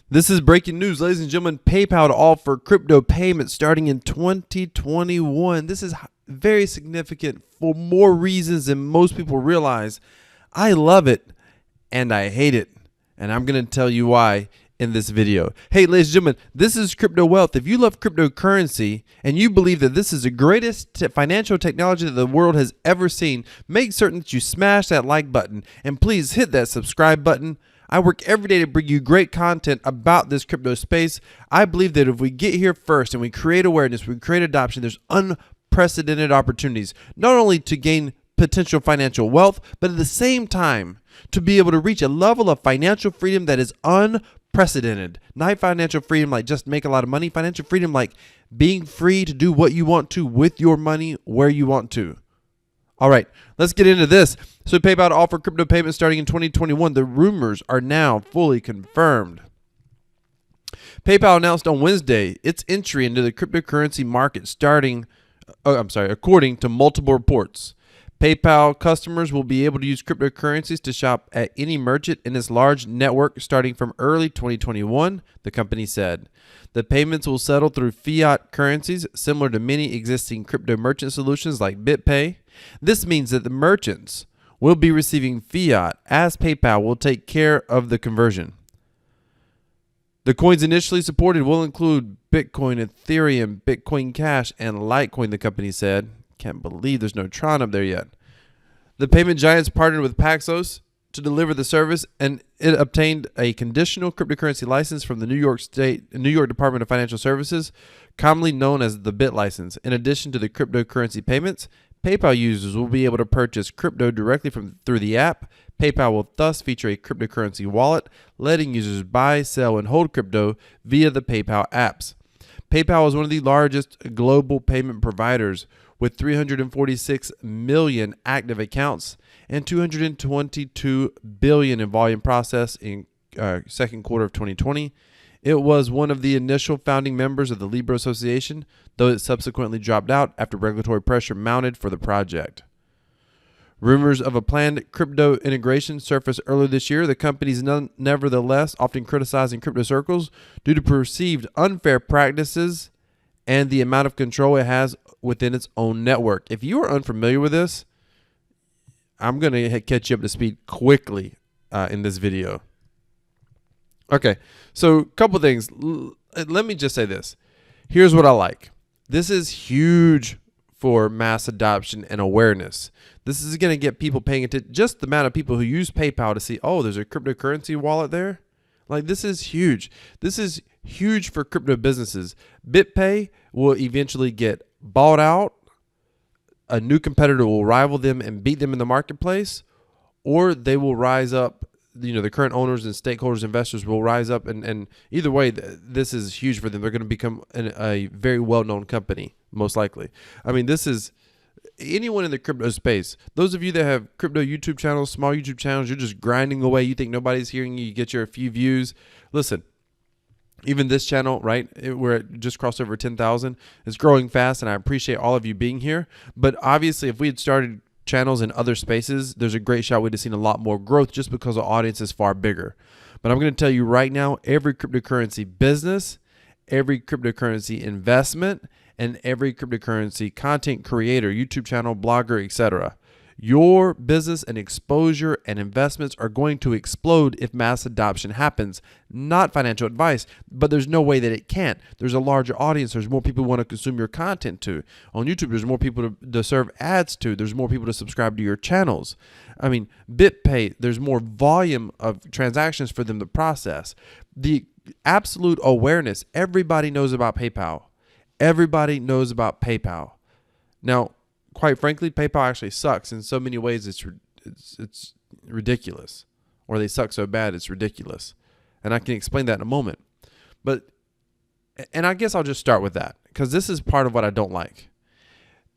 This is breaking news, ladies and gentlemen. PayPal to offer crypto payments starting in 2021. This is very significant for more reasons than most people realize. I love it and I hate it, and I'm going to tell you why in this video. Hey, ladies and gentlemen, this is Crypto Wealth. If you love cryptocurrency and you believe that this is the greatest financial technology that the world has ever seen, make certain that you smash that like button and please hit that subscribe button. I work every day to bring you great content about this crypto space. I believe that if we get here first and we create awareness, we create adoption, there's unprecedented opportunities, not only to gain potential financial wealth, but at the same time, to be able to reach a level of financial freedom that is unprecedented. Not financial freedom like just make a lot of money, financial freedom like being free to do what you want to with your money where you want to. All right, let's get into this. So PayPal to offer crypto payments starting in 2021. The rumors are now fully confirmed. PayPal announced on Wednesday its entry into the cryptocurrency market according to multiple reports. PayPal customers will be able to use cryptocurrencies to shop at any merchant in its large network starting from early 2021, the company said. The payments will settle through fiat currencies similar to many existing crypto merchant solutions like BitPay. This means that the merchants will be receiving fiat as PayPal will take care of the conversion. The coins initially supported will include Bitcoin, Ethereum, Bitcoin Cash, and Litecoin, the company said. Can't believe there's no Tron up there yet. The payment giants partnered with Paxos to deliver the service, and it obtained a conditional cryptocurrency license from the New York Department of Financial Services, commonly known as the BIT license. In addition to the cryptocurrency payments, PayPal users will be able to purchase crypto directly through the app. PayPal will thus feature a cryptocurrency wallet, letting users buy, sell, and hold crypto via the PayPal apps. PayPal is one of the largest global payment providers with 346 million active accounts and 222 billion in volume processed in second quarter of 2020. It was one of the initial founding members of the Libra Association, though it subsequently dropped out after regulatory pressure mounted for the project. Rumors of a planned crypto integration surfaced earlier this year. The company is nevertheless often criticized in crypto circles due to perceived unfair practices and the amount of control it has within its own network. If you are unfamiliar with this, I'm going to catch you up to speed quickly in this video. Okay, so a couple things. Let me just say this. Here's what I like. This is huge for mass adoption and awareness. This is going to get people paying attention. Just the amount of people who use PayPal to see, oh, there's a cryptocurrency wallet there. Like, this is huge. This is huge for crypto businesses. BitPay will eventually get bought out. A new competitor will rival them and beat them in the marketplace, or they will rise up. The current owners and stakeholders, investors will rise up, and either way, this is huge for them. They're going to become a very well-known company, most likely. I mean, this is anyone in the crypto space. Those of you that have crypto YouTube channels, small YouTube channels, you're just grinding away. You think nobody's hearing you. You get your few views. Listen, even this channel, right? We're at just crossed over 10,000. It's growing fast, and I appreciate all of you being here. But obviously, if we had started channels in other spaces, there's a great shot we'd have seen a lot more growth just because the audience is far bigger. But I'm going to tell you right now, every cryptocurrency business, every cryptocurrency investment, and every cryptocurrency content creator, YouTube channel, blogger, etc., your business and exposure and investments are going to explode if mass adoption happens. Not financial advice, but there's no way that it can't. There's a larger audience. There's more people who want to consume your content to. On YouTube, there's more people to serve ads to. There's more people to subscribe to your channels. I mean, BitPay, there's more volume of transactions for them to process. The absolute awareness, everybody knows about PayPal. Everybody knows about PayPal. Now, quite frankly, PayPal actually sucks in so many ways. It's ridiculous, or they suck so bad it's ridiculous, and I can explain that in a moment. And I guess I'll just start with that because this is part of what I don't like.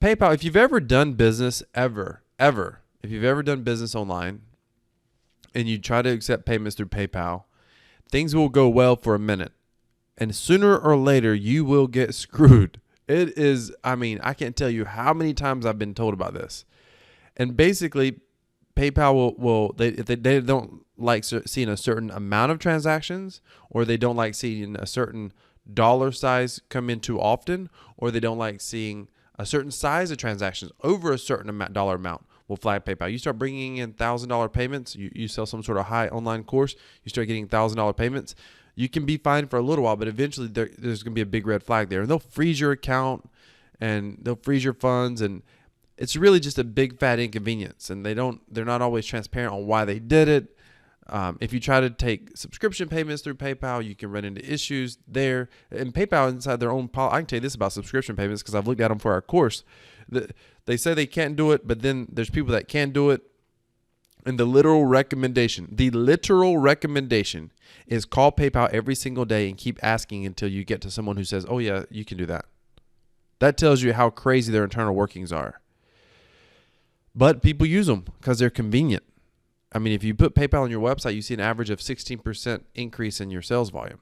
PayPal. If you've ever done business, if you've ever done business online, and you try to accept payments through PayPal, things will go well for a minute, and sooner or later you will get screwed. It is, I mean, I can't tell you how many times I've been told about this. And basically, PayPal will if they don't like seeing a certain amount of transactions, or they don't like seeing a certain dollar size come in too often, or they don't like seeing a certain size of transactions over a certain dollar amount, will flag PayPal. You start bringing in $1,000 payments. You sell some sort of high online course. You start getting $1,000 payments. You can be fine for a little while, but eventually there's going to be a big red flag there, and they'll freeze your account and they'll freeze your funds, and it's really just a big fat inconvenience. And they're not always transparent on why they did it. If you try to take subscription payments through PayPal, you can run into issues there. And PayPal inside their own policy, I can tell you this about subscription payments because I've looked at them for our course. They say they can't do it, but then there's people that can do it. And the literal recommendation is call PayPal every single day and keep asking until you get to someone who says, oh yeah, you can do that. That tells you how crazy their internal workings are. But people use them because they're convenient. I mean, if you put PayPal on your website, you see an average of 16% increase in your sales volume.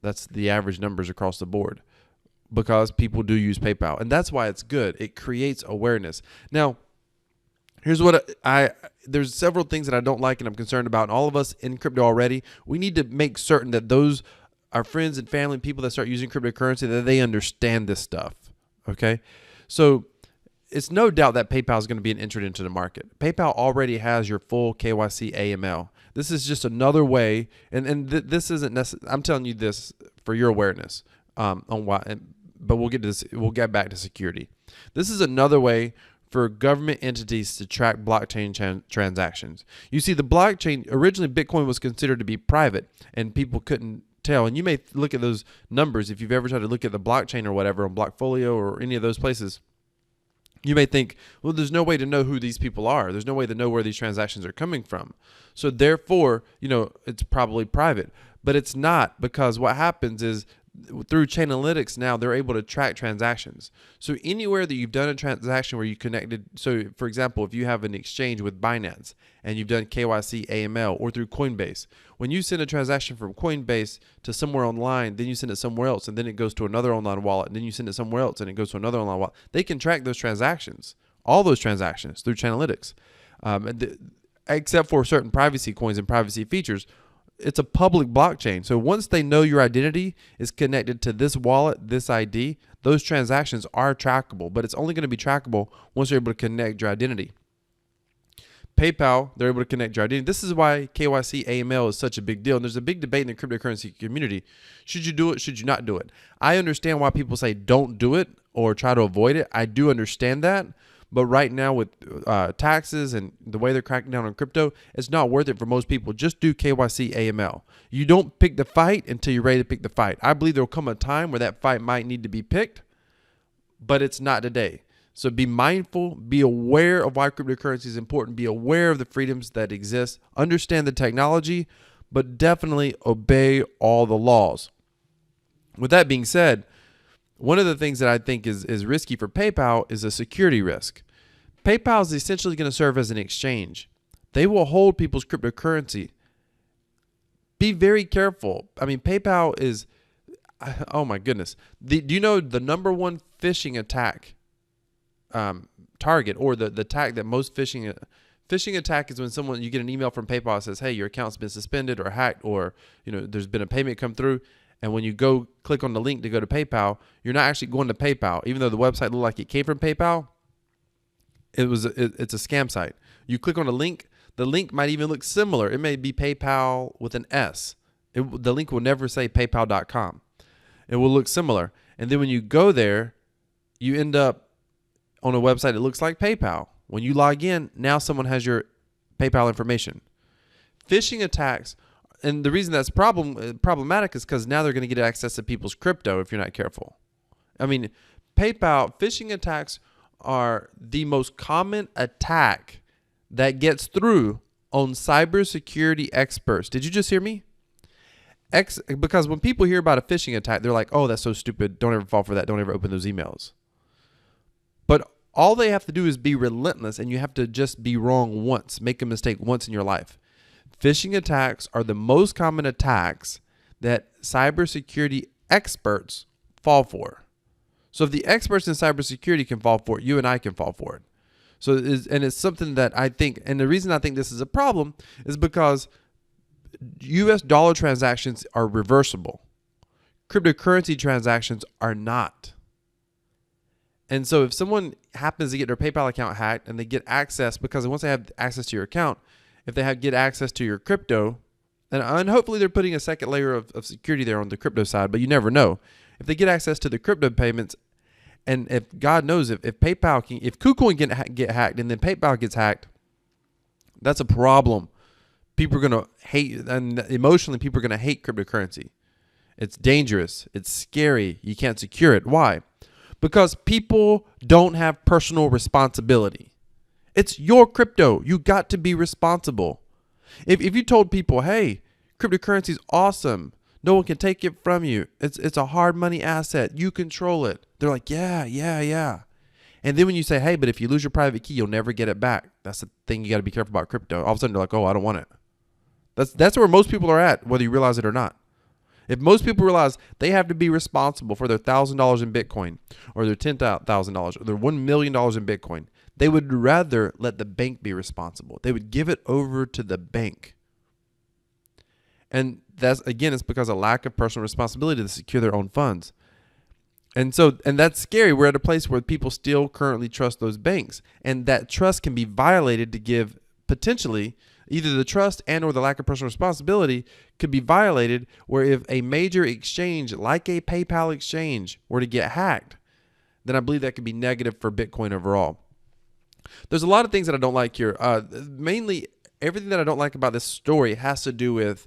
That's the average numbers across the board because people do use PayPal. And that's why it's good. It creates awareness. Now, here's what there's several things that I don't like and I'm concerned about. And all of us in crypto already, we need to make certain that our friends and family, people that start using cryptocurrency, that they understand this stuff. Okay? So it's no doubt that PayPal is going to be entered into the market. PayPal already has your full KYC AML. This is just another way, and this isn't necessary. I'm telling you this for your awareness on why. But we'll get to this. We'll get back to security. This is another way for government entities to track blockchain transactions. You see, the blockchain originally Bitcoin was considered to be private, and people couldn't tell. And you may look at those numbers if you've ever tried to look at the blockchain or whatever on Blockfolio or any of those places. You may think, well, there's no way to know who these people are. There's no way to know where these transactions are coming from. So therefore, it's probably private. But it's not, because what happens is through Chainalytics now, they're able to track transactions. So anywhere that you've done a transaction where you connected, so for example, if you have an exchange with Binance and you've done KYC AML or through Coinbase, when you send a transaction from Coinbase to somewhere online, then you send it somewhere else, and then it goes to another online wallet, and then you send it somewhere else, and it goes to another online wallet. They can track those transactions, all those transactions through Chainalytics, except for certain privacy coins and privacy features. It's a public blockchain. So once they know your identity is connected to this wallet, this ID, those transactions are trackable, but it's only going to be trackable once you're able to connect your identity. PayPal, they're able to connect your identity. This is why KYC AML is such a big deal. And there's a big debate in the cryptocurrency community. Should you do it? Should you not do it? I understand why people say don't do it or try to avoid it. I do understand that. But right now with taxes and the way they're cracking down on crypto, it's not worth it for most people. Just do KYC AML. You don't pick the fight until you're ready to pick the fight. I believe there will come a time where that fight might need to be picked, but it's not today. So be mindful, be aware of why cryptocurrency is important, be aware of the freedoms that exist, understand the technology, but definitely obey all the laws. With that being said, one of the things that I think is risky for PayPal is a security risk. PayPal is essentially going to serve as an exchange. They will hold people's cryptocurrency. Be very careful. I mean, PayPal is, oh my goodness. Do you know the number one phishing attack target, or the attack that most phishing attack is when you get an email from PayPal that says, hey, your account's been suspended or hacked, or there's been a payment come through. And when you go click on the link to go to PayPal, you're not actually going to PayPal. Even though the website looked like it came from PayPal, it's a scam site. You click on a link. The link might even look similar. It may be PayPal with an S. The link will never say paypal.com. It will look similar. And then when you go there, you end up on a website that looks like PayPal. When you log in, now someone has your PayPal information. Phishing attacks. And the reason that's problematic is because now they're going to get access to people's crypto if you're not careful. I mean, PayPal, phishing attacks are the most common attack that gets through on cybersecurity experts. Did you just hear me? Because when people hear about a phishing attack, they're like, oh, that's so stupid. Don't ever fall for that. Don't ever open those emails. But all they have to do is be relentless, and you have to just be wrong once, make a mistake once in your life. Phishing attacks are the most common attacks that cybersecurity experts fall for. So if the experts in cybersecurity can fall for it, you and I can fall for it. So it's something that I think, and the reason I think this is a problem is because US dollar transactions are reversible. Cryptocurrency transactions are not. And so if someone happens to get their PayPal account hacked and they get access, because once they have access to your account, if they get access to your crypto, and hopefully they're putting a second layer of security there on the crypto side, but you never know. If they get access to the crypto payments, and if God knows if PayPal can, if KuCoin get hacked and then PayPal gets hacked, that's a problem. People are going to hate, and emotionally people are going to hate cryptocurrency. It's dangerous. It's scary. You can't secure it. Why? Because people don't have personal responsibility. It's your crypto. You got to be responsible. If you told people, hey, cryptocurrency is awesome, no one can take it from you, it's a hard money asset, you control it, they're like, yeah. And then when you say, hey, but if you lose your private key, you'll never get it back. That's the thing you got to be careful about crypto. All of a sudden they're like, oh, I don't want it. That's where most people are at, whether you realize it or not. If most people realize they have to be responsible for their $1,000 in Bitcoin or their $10,000 or their $1 million in Bitcoin, they would rather let the bank be responsible. They would give it over to the bank. And that's, again, it's because of lack of personal responsibility to secure their own funds. And that's scary. We're at a place where people still currently trust those banks. And that trust can be violated to give potentially either the trust and or the lack of personal responsibility could be violated, where if a major exchange like a PayPal exchange were to get hacked, then I believe that could be negative for Bitcoin overall. There's a lot of things that I don't like here. Mainly everything that I don't like about this story has to do with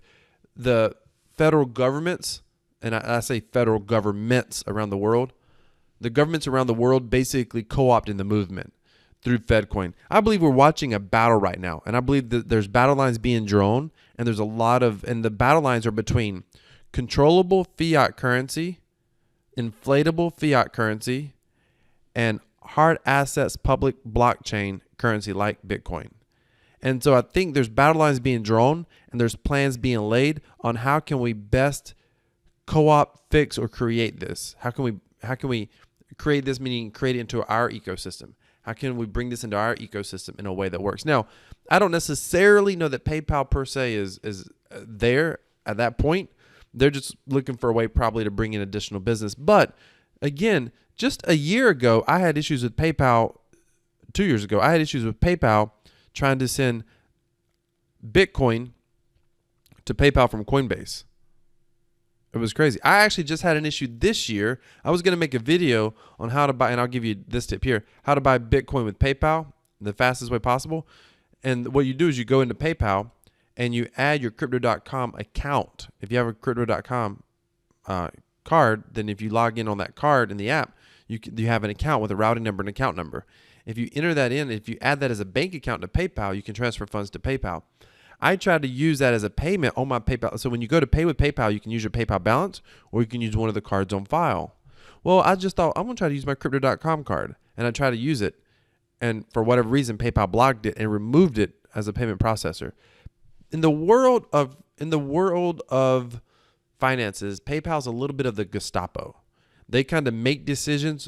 the federal governments, and I say federal governments around the world. The governments around the world basically co-opting the movement through FedCoin. I believe we're watching a battle right now, and I believe that there's battle lines being drawn, and there's a lot of, and the battle lines are between controllable fiat currency, inflatable fiat currency, and hard assets public blockchain currency like Bitcoin. And so I think there's battle lines being drawn, and there's plans being laid on how can we best co-op, fix, or create this. How can we create this, meaning create it into our ecosystem? How can we bring this into our ecosystem in a way that works? Now, I don't necessarily know that PayPal per se is there at that point. They're just looking for a way probably to bring in additional business. But again, just a year ago, I had issues with PayPal. 2 years ago, I had issues with PayPal trying to send Bitcoin to PayPal from Coinbase. It was crazy. I actually just had an issue this year. I was going to make a video on how to buy, and I'll give you this tip here, how to buy Bitcoin with PayPal the fastest way possible. And what you do is you go into PayPal and you add your Crypto.com account. If you have a Crypto.com card, then if you log in on that card in the app, you have an account with a routing number and account number. If you enter that in, if you add that as a bank account to PayPal, you can transfer funds to PayPal. I tried to use that as a payment on my PayPal. So when you go to pay with PayPal, you can use your PayPal balance, or you can use one of the cards on file. Well, I just thought I'm going to try to use my Crypto.com card, and I tried to use it, and for whatever reason, PayPal blocked it and removed it as a payment processor. In the world of finances, PayPal's a little bit of the Gestapo. They kind of make decisions,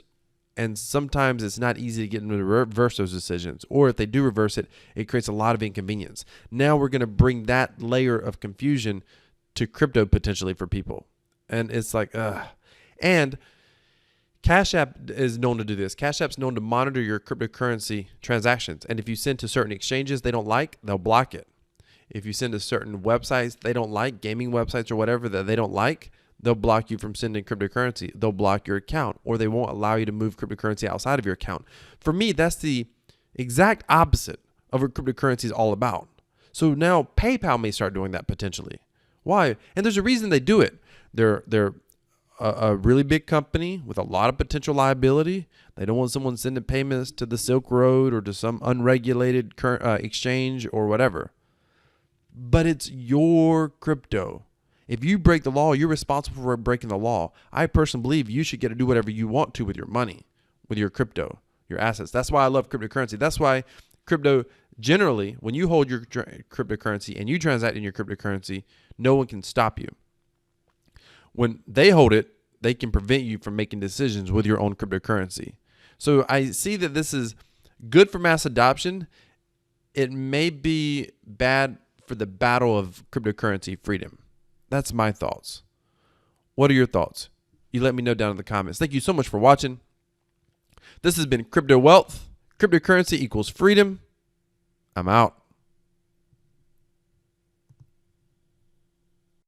and sometimes it's not easy to get them to reverse those decisions. Or if they do reverse it, it creates a lot of inconvenience. Now we're going to bring that layer of confusion to crypto potentially for people. And it's like, And Cash App is known to do this. Cash App's known to monitor your cryptocurrency transactions. And if you send to certain exchanges they don't like, they'll block it. If you send to certain websites they don't like, gaming websites or whatever that they don't like, they'll block you from sending cryptocurrency. They'll block your account, or they won't allow you to move cryptocurrency outside of your account. For me, that's the exact opposite of what cryptocurrency is all about. So now PayPal may start doing that potentially. Why? And there's a reason they do it. They're a really big company with a lot of potential liability. They don't want someone sending payments to the Silk Road or to some unregulated exchange or whatever. But it's your crypto. If you break the law, you're responsible for breaking the law. I personally believe you should get to do whatever you want to with your money, with your crypto, your assets. That's why I love cryptocurrency. That's why crypto, generally, when you hold your cryptocurrency and you transact in your cryptocurrency, no one can stop you. When they hold it, they can prevent you from making decisions with your own cryptocurrency. So I see that this is good for mass adoption. It may be bad for the battle of cryptocurrency freedom. That's my thoughts. What are your thoughts? You let me know down in the comments. Thank you so much for watching. This has been Crypto Wealth. Cryptocurrency equals freedom. I'm out.